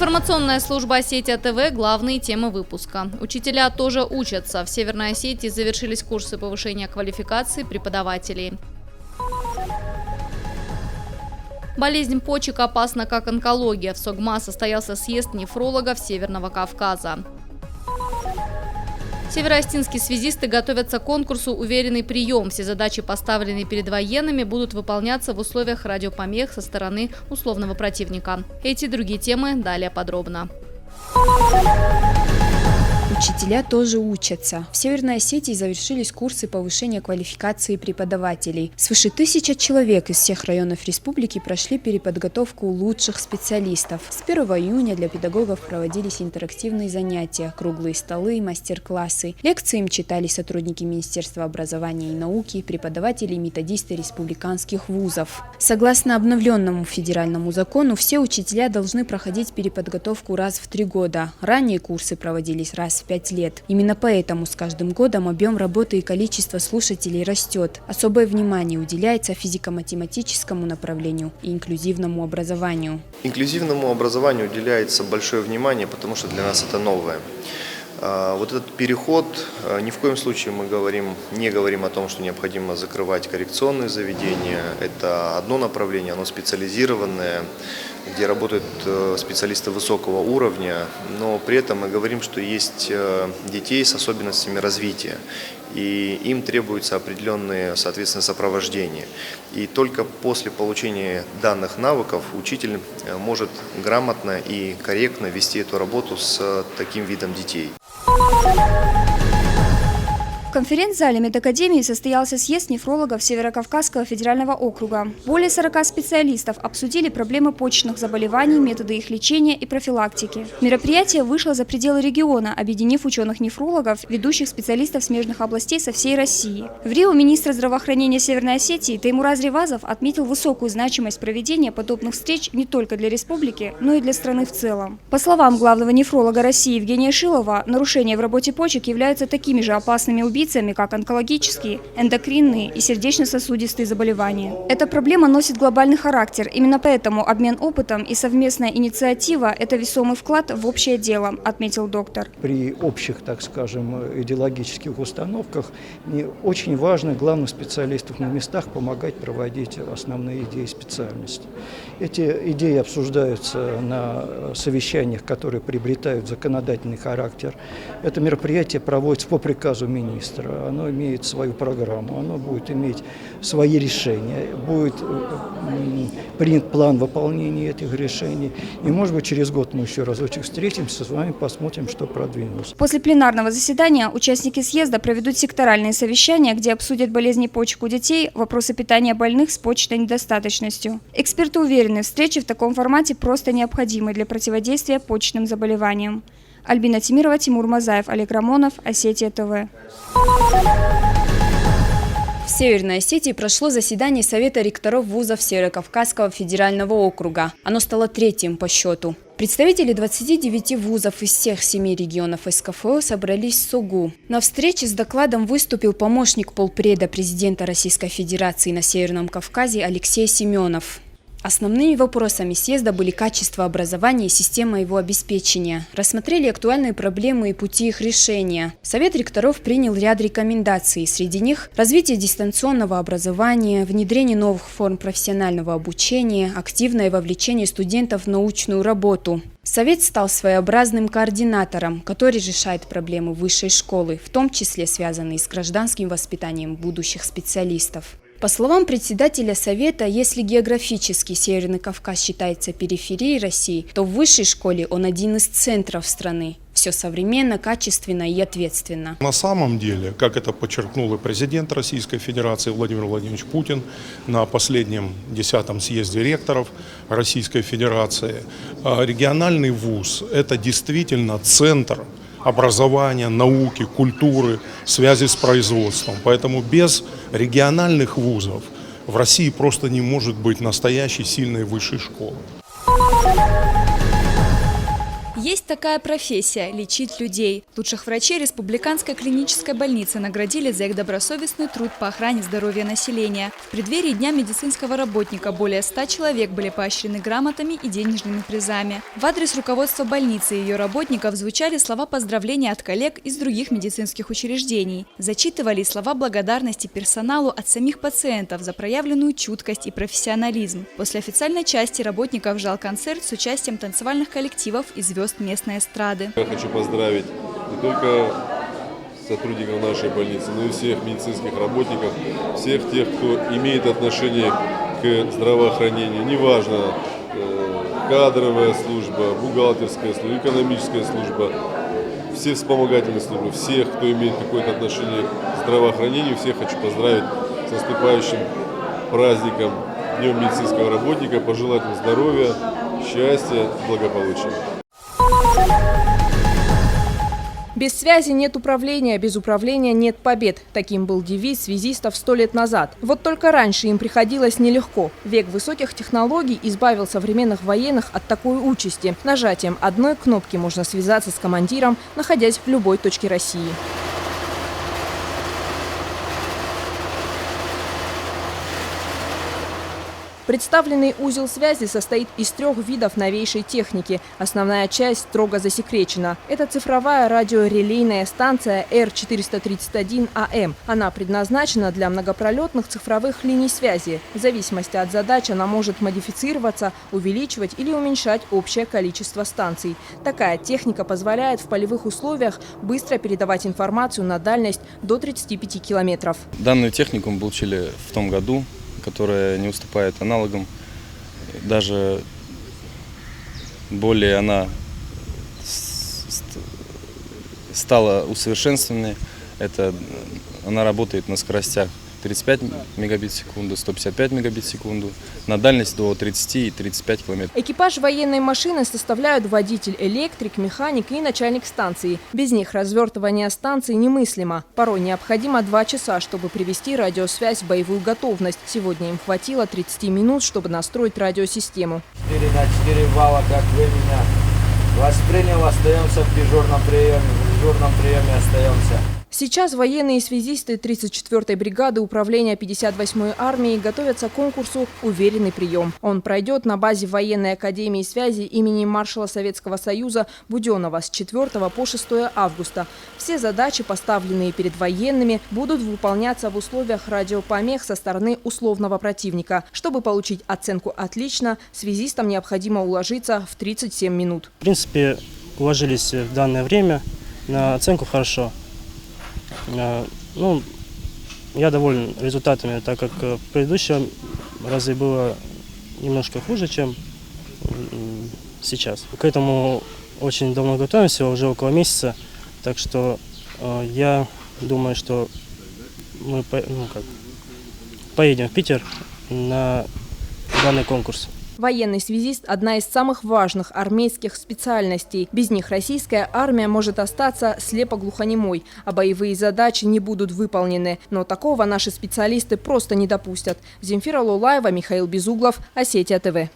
Информационная служба Осетия ТВ – главные темы выпуска. Учителя тоже учатся. В Северной Осетии завершились курсы повышения квалификации преподавателей. Болезнь почек опасна, как онкология. В Согма состоялся съезд нефрологов Северного Кавказа. Североостинские связисты готовятся к конкурсу «Уверенный прием». Все задачи, поставленные перед военными, будут выполняться в условиях радиопомех со стороны условного противника. Эти и другие темы далее подробно. Учителя тоже учатся. В Северной Осетии завершились курсы повышения квалификации преподавателей. Свыше 1000 человек из всех районов республики прошли переподготовку лучших специалистов. С 1 июня для педагогов проводились интерактивные занятия, круглые столы, мастер-классы. Лекции им читали сотрудники Министерства образования и науки, преподаватели и методисты республиканских вузов. Согласно обновленному федеральному закону, все учителя должны проходить переподготовку раз в 3 года. Ранее курсы проводились раз в 5 лет. Именно поэтому с каждым годом объем работы и количество слушателей растет. Особое внимание уделяется физико-математическому направлению и инклюзивному образованию. Инклюзивному образованию уделяется большое внимание, потому что для нас это новое. Вот этот переход, ни в коем случае мы не говорим о том, что необходимо закрывать коррекционные заведения. Это одно направление, оно специализированное, где работают специалисты высокого уровня, но при этом мы говорим, что есть детей с особенностями развития, и им требуется определенные, соответственно, сопровождения. И только после получения данных навыков учитель может грамотно и корректно вести эту работу с таким видом детей. В конференц-зале медакадемии состоялся съезд нефрологов Северокавказского федерального округа. Более 40 специалистов обсудили проблемы почечных заболеваний, методы их лечения и профилактики. Мероприятие вышло за пределы региона, объединив ученых-нефрологов, ведущих специалистов смежных областей со всей России. В Рио министр здравоохранения Северной Осетии Теймураз Ревазов отметил высокую значимость проведения подобных встреч не только для республики, но и для страны в целом. По словам главного нефролога России Евгения Шилова, нарушения в работе почек являются такими же опасными убийцами, как онкологические, эндокринные и сердечно-сосудистые заболевания. Эта проблема носит глобальный характер. Именно поэтому обмен опытом и совместная инициатива – это весомый вклад в общее дело, отметил доктор. При общих, так скажем, идеологических установках мне очень важно главным специалистам на местах помогать проводить основные идеи специальности. Эти идеи обсуждаются на совещаниях, которые приобретают законодательный характер. Это мероприятие проводится по приказу министра. Оно имеет свою программу, оно будет иметь свои решения, будет принят план выполнения этих решений. И, может быть, через год мы еще разочек встретимся с вами, посмотрим, что продвинулось. После пленарного заседания участники съезда проведут секторальные совещания, где обсудят болезни почек у детей, вопросы питания больных с почечной недостаточностью. Эксперты уверены, встречи в таком формате просто необходимы для противодействия почечным заболеваниям. Альбина Тимирова, Тимур Мазаев, Олег Рамонов, Осетия ТВ. В Северной Осетии прошло заседание Совета ректоров вузов Северокавказского федерального округа. Оно стало 3-м по счету. Представители 29 вузов из всех 7 регионов СКФО собрались в Согу. На встрече с докладом выступил помощник полпреда президента Российской Федерации на Северном Кавказе Алексей Семенов. Основными вопросами съезда были качество образования и система его обеспечения. Рассмотрели актуальные проблемы и пути их решения. Совет ректоров принял ряд рекомендаций. Среди них развитие дистанционного образования, внедрение новых форм профессионального обучения, активное вовлечение студентов в научную работу. Совет стал своеобразным координатором, который решает проблемы высшей школы, в том числе связанные с гражданским воспитанием будущих специалистов. По словам председателя Совета, если географически Северный Кавказ считается периферией России, то в высшей школе он один из центров страны. Все современно, качественно и ответственно. На самом деле, как это подчеркнул и президент Российской Федерации Владимир Владимирович Путин на последнем 10-м съезде ректоров Российской Федерации, региональный вуз – это действительно центр образования, науки, культуры, связи с производством. Поэтому без региональных вузов в России просто не может быть настоящей сильной высшей школы. Есть такая профессия – лечить людей. Лучших врачей Республиканской клинической больницы наградили за их добросовестный труд по охране здоровья населения. В преддверии Дня медицинского работника более 100 человек были поощрены грамотами и денежными призами. В адрес руководства больницы и ее работников звучали слова поздравления от коллег из других медицинских учреждений. Зачитывали слова благодарности персоналу от самих пациентов за проявленную чуткость и профессионализм. После официальной части работников ждал концерт с участием танцевальных коллективов и звезд местной эстрады. Я хочу поздравить не только сотрудников нашей больницы, но и всех медицинских работников, всех тех, кто имеет отношение к здравоохранению. Неважно, кадровая служба, бухгалтерская служба, экономическая служба, все вспомогательные службы, всех, кто имеет какое-то отношение к здравоохранению, всех хочу поздравить с наступающим праздником, Днем медицинского работника, пожелать им здоровья, счастья, благополучия. Без связи нет управления, без управления нет побед. Таким был девиз связистов 100 лет назад. Вот только раньше им приходилось нелегко. Век высоких технологий избавил современных военных от такой участи. Нажатием одной кнопки можно связаться с командиром, находясь в любой точке России. Представленный узел связи состоит из 3 видов новейшей техники. Основная часть строго засекречена. Это цифровая радиорелейная станция R431AM. Она предназначена для многопролетных цифровых линий связи. В зависимости от задач она может модифицироваться, увеличивать или уменьшать общее количество станций. Такая техника позволяет в полевых условиях быстро передавать информацию на дальность до 35 километров. Данную технику мы получили в том году, которая не уступает аналогам, даже более она стала усовершенствованной. Она работает на скоростях 35 мегабит в секунду, 155 мегабит в секунду, на дальность до 30 и 35 километров. Экипаж военной машины составляют водитель, электрик, механик и начальник станции. Без них развертывание станции немыслимо. Порой необходимо 2 часа, чтобы привести радиосвязь в боевую готовность. Сегодня им хватило 30 минут, чтобы настроить радиосистему. 4 на 4 вала, как вы меня воспринял, остаемся в дежурном приеме остаемся. Сейчас военные связисты 34-й бригады управления 58-й армии готовятся к конкурсу «Уверенный прием». Он пройдет на базе военной академии связи имени маршала Советского Союза Буденова с 4 по 6 августа. Все задачи, поставленные перед военными, будут выполняться в условиях радиопомех со стороны условного противника. Чтобы получить оценку «Отлично», связистам необходимо уложиться в 37 минут. В принципе, уложились в данное время на оценку «Хорошо». Ну, я доволен результатами, так как в предыдущем разе было немножко хуже, чем сейчас. К этому очень давно готовимся, уже около месяца, так что я думаю, что мы поедем в Питер на данный конкурс. Военный связист – одна из самых важных армейских специальностей. Без них российская армия может остаться слепо-глухонемой, а боевые задачи не будут выполнены. Но такого наши специалисты просто не допустят. Земфира Лолаева, Михаил Безуглов, Осетия ТВ.